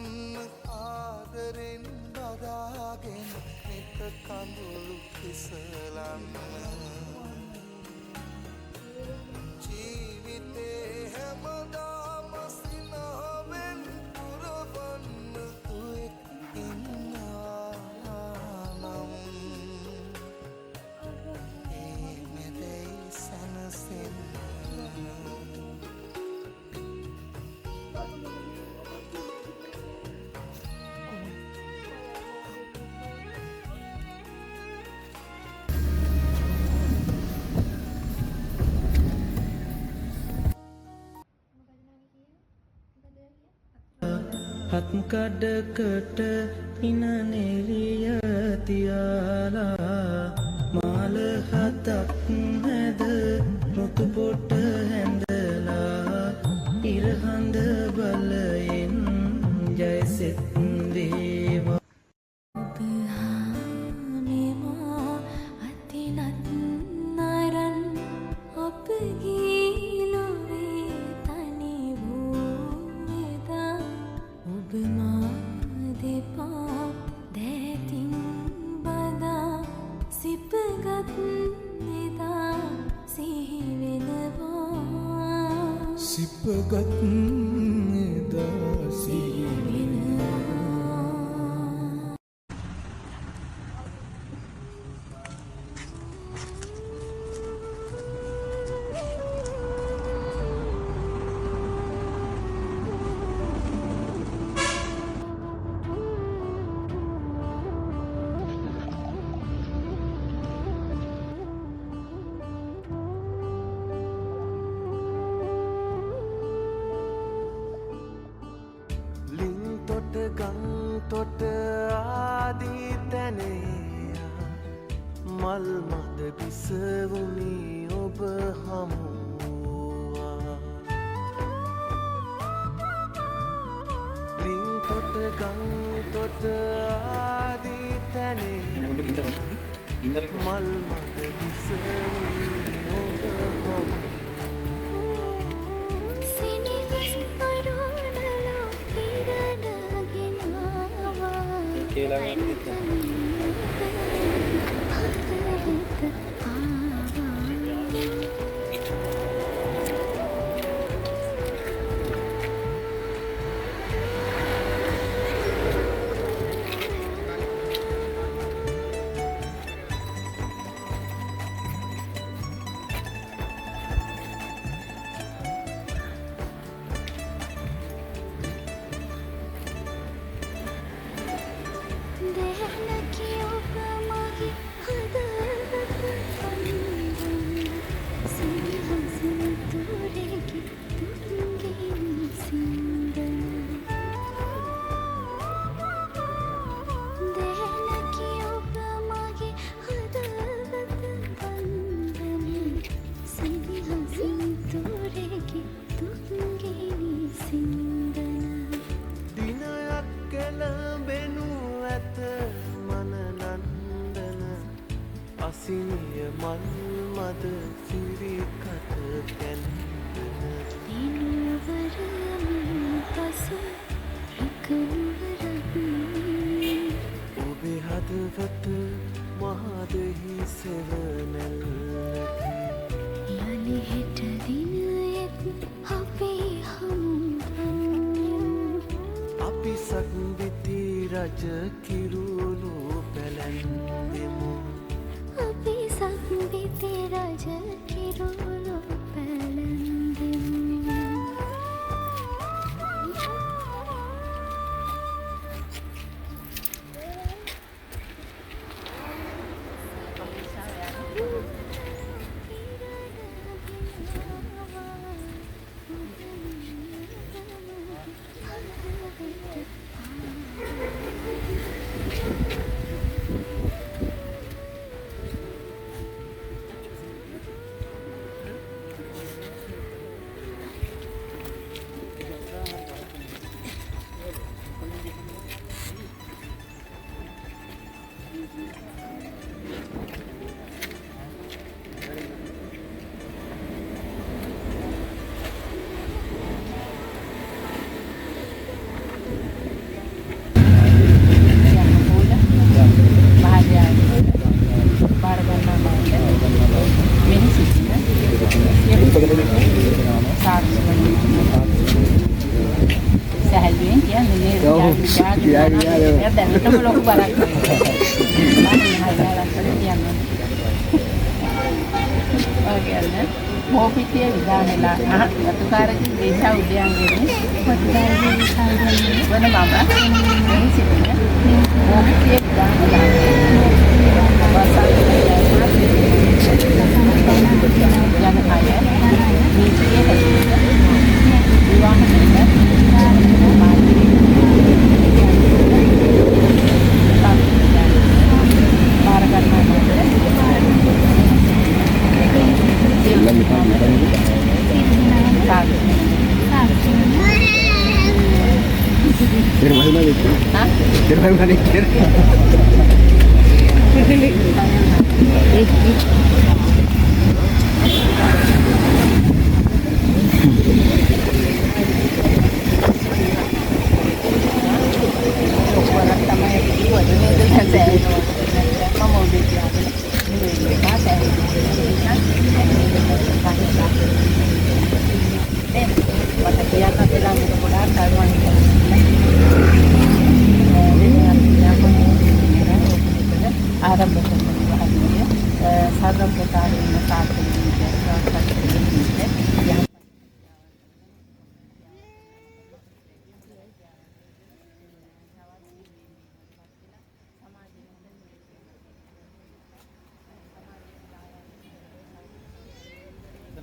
ගන්න ආදරෙන් බදාගෙන නිත කඳුළු කිසලන්න ජීවිතේ හැමදාම සිනහවෙන් පුරවන්න දුවෙක් ඉන්නවා නම් ඒ මෙදෙයි සැනසෙන්න හත් කඩකට ඉන නෙලිය තියාලා මාල හතක් මැද මුතු පොට හැඳලා ඉරහඳ බලයෙන් ජයසෙත් වේවා සිපගත් එදා සිහිවෙනවා ගං තොට ආදී තැනේ මල් මද බිසවුනි ඔබ හමුවා ලින් තොට ගං තොට ආදී තැනේ මල් මද බිසවුනි ඔබ හමුවා කියලා ගන්න සිනිය මල් මද සිරිකට පැන්දන දිනවරමින් පසු එකනුවරහි ඔබේ හදවත මහදෙහි සෙවනැල්ලකි යලි හෙට දිනයෙත් අපේ හමුවන් අපි සක්විති රජ කිරුළු පැලැන්දෙමු අපි සක්විති රජ කිරුළු පැලැන්දෙමු කියන්නේ නේද? යාළුවා දැනටම ලොකු බරක් නේ. මොපිටිය විදානෙලා අතුකාරකින් දේශා උද්‍යානයේ පොත්දාරේ විසාරන්නේ වන මම මේ සිටින මොපිටිය විදානෙලා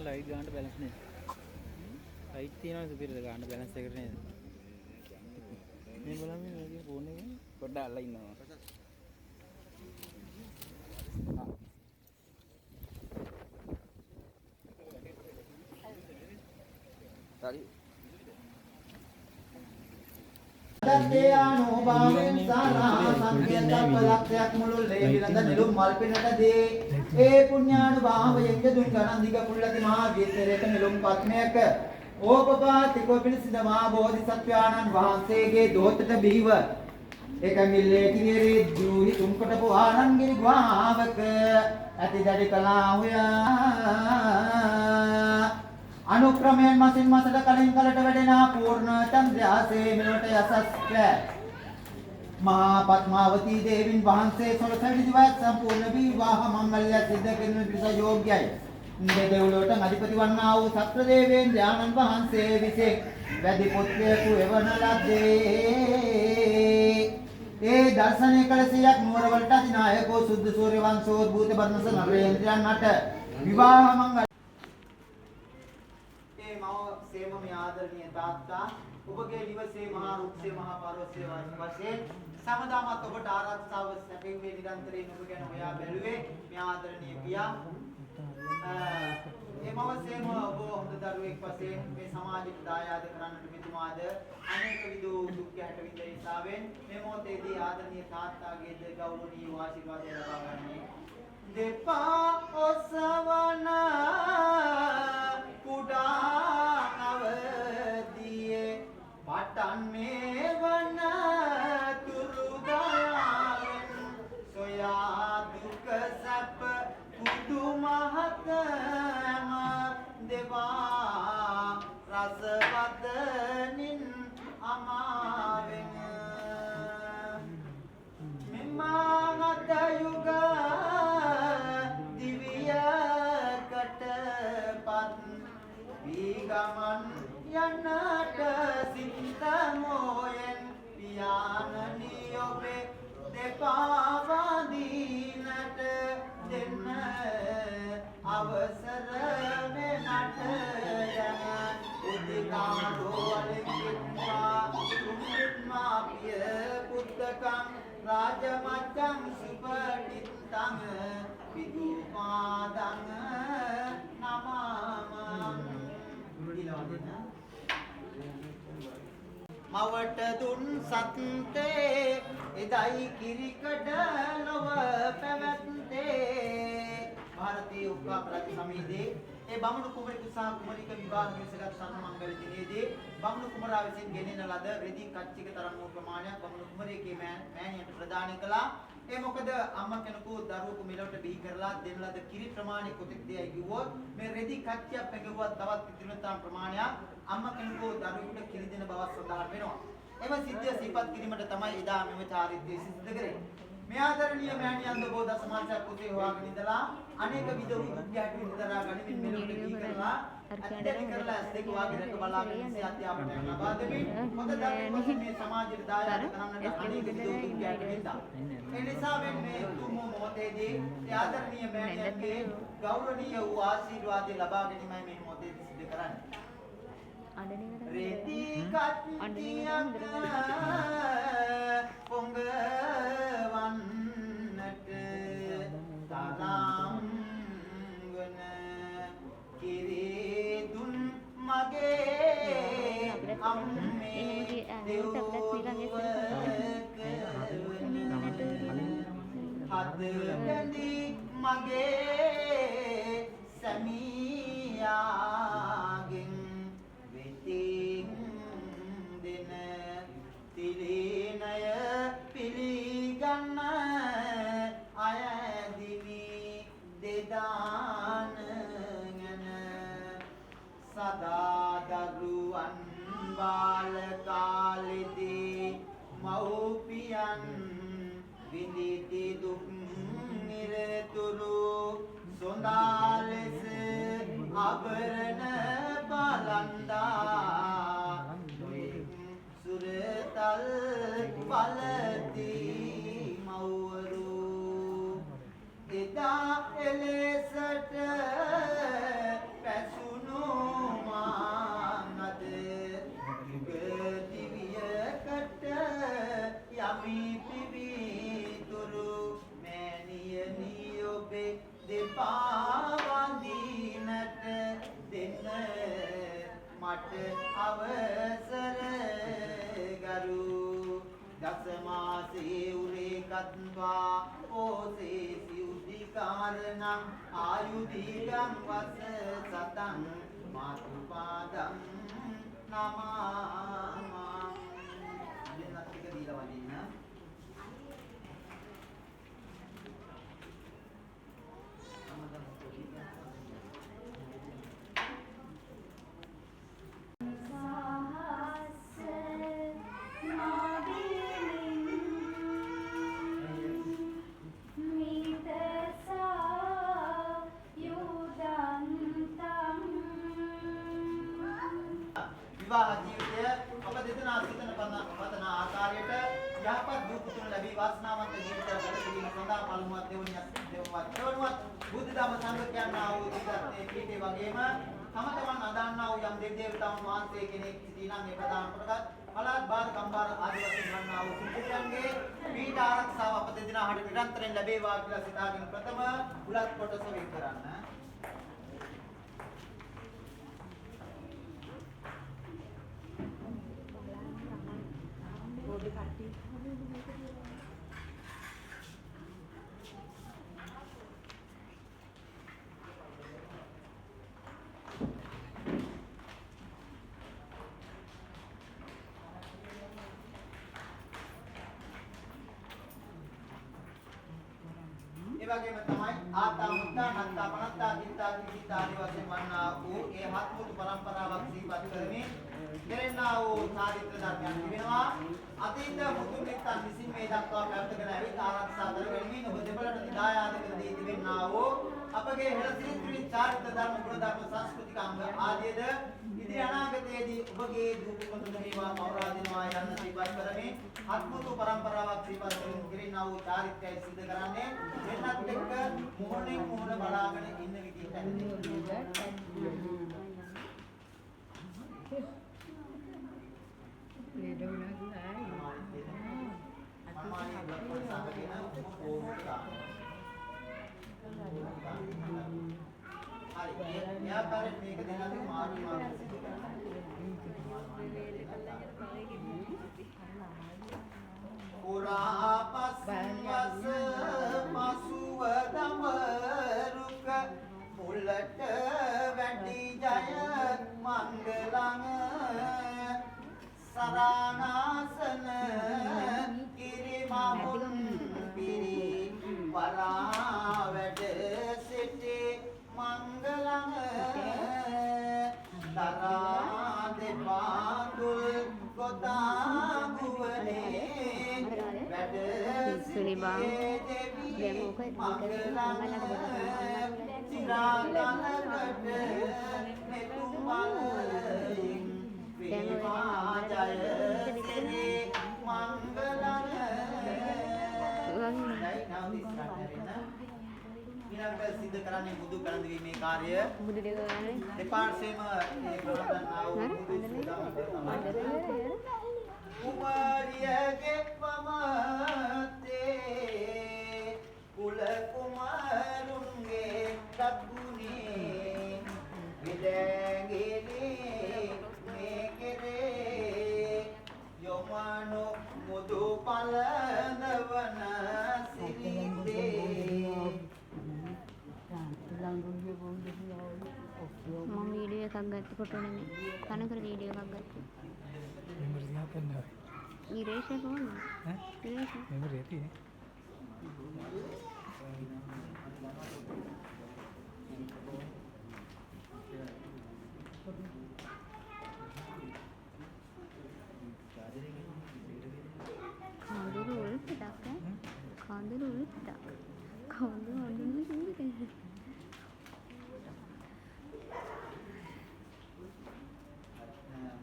लाइट गांड बैलेंस नहीं लाइट तीनों से फिर गांड बैलेंस से करने नहीं बोला मैं लगे फोन में कोड़ा लाइन ना तारी දත්තේයානෝ භාවෙන් සාරා සංකේත පලක්ෂයක් මුළුල්ලේ විලඳ නිලුම් මල් පිනටදී ඒ පුඤ්ඤානුභාවයෙන් දුන් ගණන්දික කුල්ලති මහා වීතරේක නිලුම් පත්මයක ඕපපාතිකෝ පිණිසිද මහා බෝධිසත්වයාණන් වහන්සේගේ දෝතට බිහිව ඒක මිල්ලේ කිරේ ජූහි තුම්කට පුආනන්ගිරි ග්වාවක ඇති දැඩි කලා හොයා අනුක්‍රමයෙන් මාසින් මාසට කලින් කලට වැඩෙන පූර්ණ චන්ද්‍රයාසේ මෙලොවට යසස්ක මහා පద్මාවතී දේවින් වහන්සේ 16 දිවස් සම්පූර්ණ විවාහ මංගල්‍ය සිද්ධ කරන පිස යෝග්‍යයි. දෙදෙව්ලොවට අධිපති වන්නා වූ සත්‍ර දේවයන් ඥානන් වහන්සේ විසින් වැඩි පුත්‍රයෙකු එවන ලද්දේ. ඒ දර්ශනය කළ සියක් නුවරවලට අධිනායකෝ සුද්ධ සූර්ය වංශෝද්භූත බර්ණස නරේන්ද්‍රයන්ට විවාහ මංගල්‍ය सेम में आदरणीय दाता ඔබගේ නිවසේ මහා රුක්සේ මහා පර්වතයේ වශයෙන් සමදාමත් ඔබට ආරක්ෂාව සැපෙන්නේ නිරන්තරයෙන් ඔබ ගැන හොයා බැලුවේ මේ ආදරණීය පියා මේ මවසේම ඔබ හොඳ දරුවෙක් වශයෙන් මේ සමාජයට දායාද කරන්නට මෙතුමාද අනේක විදු දුක් ගැට විඳ නිසාවෙන් මේ මොහොතේදී ආදරණීය තාත්තාගේද ගෞරවනීය ආශිර්වාදය ලබා ගන්නේ දෙපා ඔසවන කුඩා නවදියේ පටන් මේ වන තුරු ගායන් සොයා දුක සැප කුඩු මහතම දෙවා රසවදනින් අමාවෙන් මෙමඟත යුග දිවියකට පත් ගමන් යන්නට සිතමෝයෙන් පියාණනි ඔබේ දෙපා වඳින්නට දෙන්න අවසර වෙනට යන උදිකාරෝ අලෙකින්වා තුන්විත්මා පිය පුත්තකං රාජමච්ඡං සුපටිත්තං විදුපාදං නමමං මවට දුන් සත්තේ එදයි කිරිකඩ නොව පැවැත්තේ ಭಾರತೀಯ උප්‍රාප්‍රති සමීදී ඒ බමුණු කුමරික සහ කුමරික විවාහ විසගත් සම්මංගල දිනේදී බමුණු කුමරා විසින් ගෙනෙන ලද රෙදි කච්චික තරම් වූ ප්‍රමාණයක් බමුණු කුමරියගේ මෑණියට ප්‍රදාන කළා. ඒ මොකද අම්මා කෙනෙකු දරුවෙකු මෙලොවට බිහි කරලා දෙන ලද කිරි ප්‍රමාණය කොතෙක්දයි කිව්වොත් මේ රෙදි කච්චියක් පැගවුවත් තවත් ඉතිරිතරම් ප්‍රමාණයක් අම්මා කෙනෙකු දරුවෙකුට කිරි දෙන බව සඳහන් වෙනවා. එම සිද්ධිය සිහිපත් කිරීමට තමයි එදා මෙම චාරිත්‍රය සිද්ධ කරේ. මේ ආදරණීය මෑණියන් දෝ දසමාංශයක් පුතේ හොයාගෙන ඉඳලා අනේක විද විද්‍යාවට විතරා ගනිමින් මෙලොවට දී කරලා අත්දැක කරලා ඇස් දෙක වාගෙනක බලාගෙන ඉස්සේ අධ්‍යාපනයක් ලබා දෙමින් හොඳ ධර්ම මේ සමාජයට දායාද කරන්නට අනේක විද විද්‍යාවට වින්දා. ඒ නිසා මේ තුමු මොහොතේදී ඒ ආදරණීය මෑණියන්ගේ ගෞරවනීය වූ ආශිර්වාදය ලබා ගැනීමයි මේ මොහොතේදී සිදු කරන්නේ. රෙදි කට්ටියක් පොඟවන්නට තරම් වන කිරිදුන් මගේ අම්මේ හදවැඳි මගේ සැමියාගෙන් වෙතින් දෙන තිලිනය පිළිගන්න අයදිවි දෙදාන ගැන සදා දරුවන් බාල කාලෙදී මව්පියන් විඳිති දුක් නිරතුරු සොඳා ලෙස ආභරණ බලන්දා සුරතල් බලති මවරු එදා එලෙසට පැසුණු මානද යුග දිවියකට යමි පිවිතුරු මෑණියනි ඔබේ දෙපා වඳිනට දෙන්න මට අවසර ගරු දසමාසේ උරේ කත්වා ඕසේ සිව්දිකාරණං ආයුධීගං වස සතං මාතුපාදං නමා දෙන්නත් ටික දීලා වදින්න විවාහ ජීවිතය අප දෙදෙනා සිතන පතන ආකාරයට යහපත් දූ පුතුන් ලැබී වාසනාවන්ත ජීවිතයක් ගත කිරීම සඳහා පළමුවත් දෙවනුවත් බුද්ධ ධම්ම සංඝ කියනා වූ ඉතිහාසයේ පිටේ වගේම තම තමන් අදන්නා වූ යම් දෙව් දේවතාවුන් වහන්සේ කෙනෙක් සිටිනම් ඒ ප්‍රධාන කොටගත් පළාත් බාර කම්බාර ආදී වශයෙන් වන්නා වූ සිටියන්ගේ පීඨ ආරක්ෂාව අප දෙදෙනාට නිරන්තරයෙන් ලැබේවා කියලා සිතාගෙන ප්‍රථම උලත් කොටස වෙන් කරන්න. ඒ වගේම තමයි ආතා මුත්තා නත්තා පනත්තා කිත්තා කිත්තා ආදී වශයෙන් වන්නා වූ ඒ හත්මුතු පරම්පරාවක් සිහිපත් කරමින් දෙරෙන්නා වූ චාරිත්‍ර ධර්මයන් තිබෙනවා. අතීත මුතුන් මිත්තන් විසින් මේ දක්වා පැවැත්ගෙන ඇවිත් ආරක්ෂා කරගැනීමෙන් ඔබ දෙපළට දිදායාද කර දී තිබෙනා වූ අපගේ හෙළසිරිත් චාරිත්‍ර ධර්ම ගුණ ධර්ම සංස්කෘතික අංග ආදීද ඉදිරි අනාගතයේදී ඔබගේ දුක්ඛ මේවා පෞරාදිනවා යන්න සිහිපත් කරමින් හත්මුතු පරම්පරාවක් සිහිපත් කරමින් වූ චාරිත්‍රය සිදු කරන්නේ වෙනත් එක්ක මොහොනේ මොහොන බලාගෙන ඉන්න විදිහට පුරාපස්වස පසුව දමරුක මුලට වැඩි ජය මංගලං සරානාසන කිරිමහුන් පිරි වරා වැඩ සිටි මංගලං දරා දෙපා තුල පිස්සුනේ බං. දැන් ඕක ඊළඟට සිද්ධ කරන්නේ බුදු කරන් දීමේ කාර්ය බුදු දෙවියන්ගේ දෙපාර්ශ්වයේම මේ ප්‍රවර්තනා වූ කුමාරියගේ පමතේ කුල කුමාරුන්ගේ දක්ුණේ විදැගිලි මේ කෙරේ යොමනු මුදු පලනවන සිරිතේ මම වීඩියෝ එකක් ගත්ත ෆොටෝ නෙමෙයි කනකර වීඩියෝ එකක් ගත්තා මෙමරි හපන්නේ ඉරේෂ කොහොමද ඈ ඉරේෂ මෙමරි ඇති කඳුළු උල්පිටක් කඳුළු උල්පිටක් කඳුළු අඳුන්නේ කිව්වේ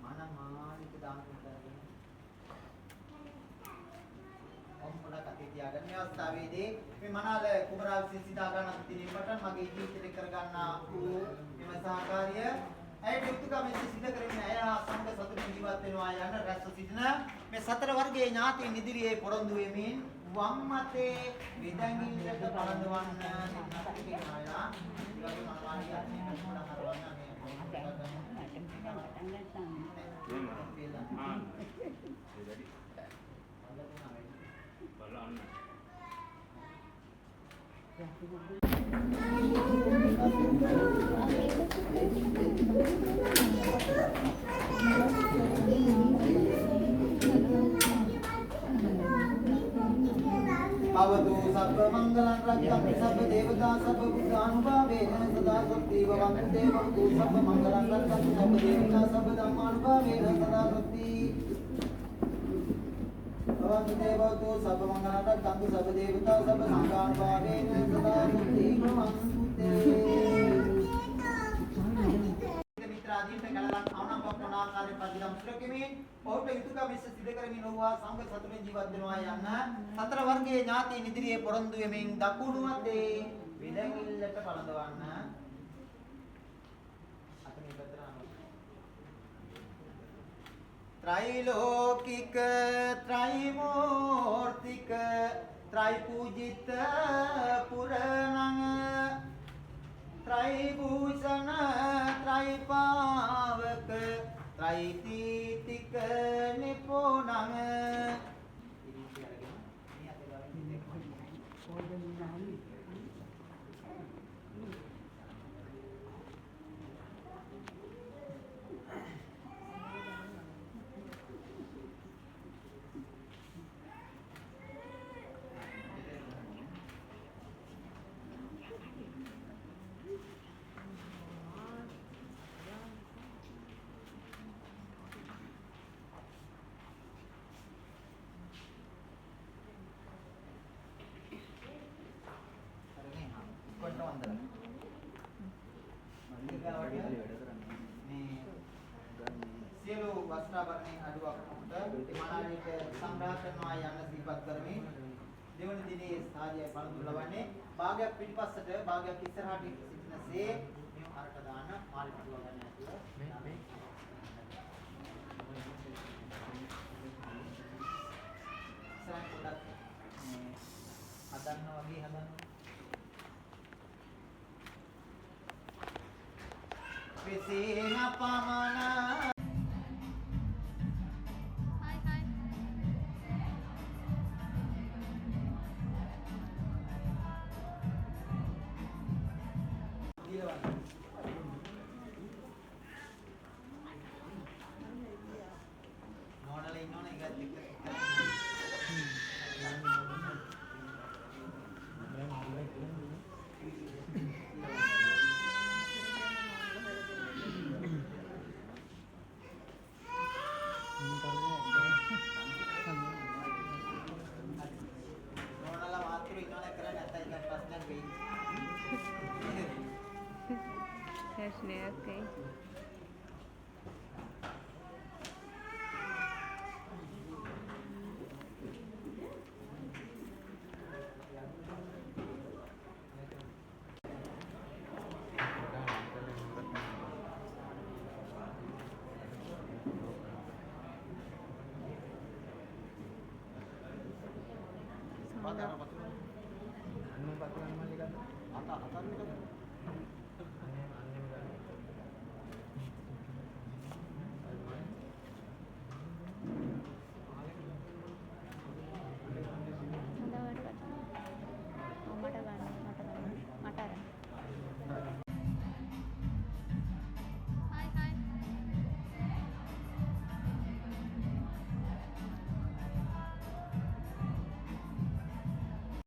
මනමානික දාන කරගෙන ඔම්පොඩක් අතේ තියාගන්න මේ අවස්ථාවේදී මේ මනාල කුමරා විසින් සිතා ගන්න දිනීමට මගේ ජීවිතේ කර ගන්නා වූ මෙම සහකාරිය ඇයට යුතුයකම සිද්ධ කරමින් ඇය සමග සතුටින් ජීවත් වෙනවා යන රැස්ව සිටින මේ සතර වර්ගයේ ඥාතීන් ඉදිරියේ පොරොන්දු වෙමින් වම් මතේ විදංගිල්ලට පළඳවන්න කියනවා. ඊළඟ මනමානියක් මේ පොඩක් හරවන්න මේ Avadu sabba mangalan rakkham sabba devata sabba buddhanubbhaveන sada sakti bhavantu devatu sabba mangalan rakkham sabba devata sabba dhammanubbhaveන sada sakti bhavantu devatu sabba mangalan rakkham sabba devata sabba sanghanubbhaveන sada sakti bhavantu te මිත්‍රාදීන්ට ගලලන් අවනම්බප්පන ආකාරයෙන් පරිදම් සුරකෙමින් ඔහුට යුතුයකම් විශ්ව සිද්ධ කරමින් ඔහුව සංඝ සතුටෙන් ජීවත් වෙනවා යන්න සතර වර්ගයේ ඥාතීන් ඉදිරියේ පොරොන්දු වෙමින් දකුණු අතේ විදැඟිල්ලට පළඳවන්න අතේ පැත්තට त्रैलोकिक त्रैमूर्तिक त्रैपूजित पुरणं त्रैभूषण त्रैपावक त्रैतीतिक निपुणं සියලු වස්ත්‍රාභරණයන් අඩුවක් කොට මනාලීට සංග්‍රහ කරනවා යන්න සිහිපත් කරමින් දෙවන දිනේ ස්ථානීය පළඳු ලබන්නේ භාගයක් පිටිපස්සට භාගයක් ඉස්සරහට සිටිනසේ මේ අරට දාන මාළි පුරව ගන්න ඇතුව මේ සරන් පොඩක් හදන්න වගේ හදන්න විසීන පමන හොඳ. අන්න පතුරන් මල්ලි ගන්න. අත අතන්නේ